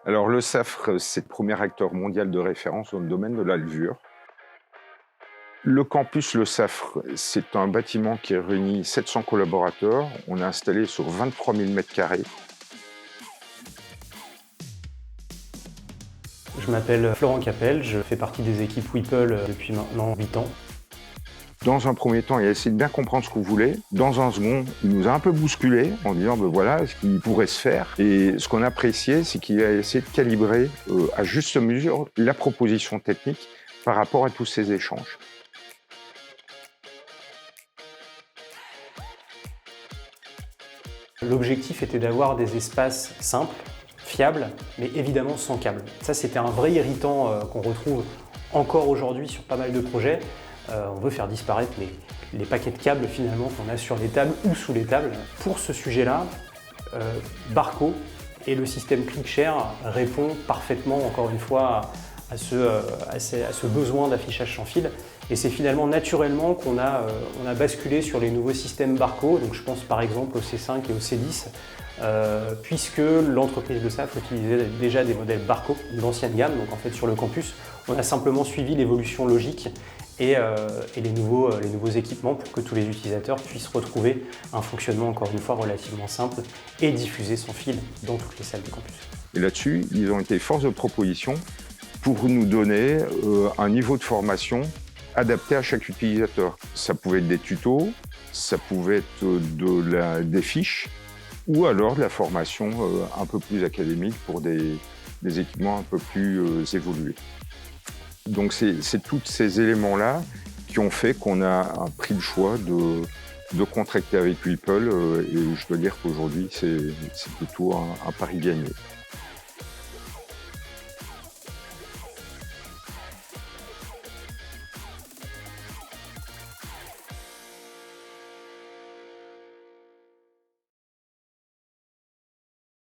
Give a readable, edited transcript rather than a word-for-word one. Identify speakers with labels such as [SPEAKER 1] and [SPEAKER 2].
[SPEAKER 1] Alors le SAFRE, c'est le premier acteur mondial de référence dans le domaine de la levure. Le campus Le SAFRE, c'est un bâtiment qui réunit 700 collaborateurs. On est installé sur 23 000 m².
[SPEAKER 2] Je m'appelle Florent Capel, je fais partie des équipes Whipple depuis maintenant 8 ans.
[SPEAKER 1] Dans un premier temps, il a essayé de bien comprendre ce qu'on voulait. Dans un second, il nous a un peu bousculé en disant voilà ce qui pourrait se faire. Et ce qu'on appréciait, c'est qu'il a essayé de calibrer à juste mesure la proposition technique par rapport à tous ces échanges.
[SPEAKER 2] L'objectif était d'avoir des espaces simples, fiables, mais évidemment sans câble. Ça, c'était un vrai irritant qu'on retrouve encore aujourd'hui sur pas mal de projets. On veut faire disparaître les paquets de câbles finalement qu'on a sur les tables ou sous les tables. Pour ce sujet-là, Barco et le système ClickShare répond parfaitement, encore une fois, à ce besoin d'affichage sans fil. Et c'est finalement naturellement qu'on a basculé sur les nouveaux systèmes Barco. Donc je pense par exemple au C5 et au C10, puisque l'entreprise de SAFRE utilisait déjà des modèles Barco d'ancienne gamme. Donc en fait sur le campus, on a simplement suivi l'évolution logique et les nouveaux équipements pour que tous les utilisateurs puissent retrouver un fonctionnement encore une fois relativement simple et diffusé sans fil dans toutes les salles du campus.
[SPEAKER 1] Et là-dessus, ils ont été force de proposition pour nous donner un niveau de formation adapté à chaque utilisateur. Ça pouvait être des tutos, ça pouvait être des fiches, ou alors de la formation un peu plus académique pour des équipements un peu plus évolués. Donc c'est tous ces éléments-là qui ont fait qu'on a pris le choix de contracter avec Whipple et je dois dire qu'aujourd'hui c'est plutôt un pari gagné.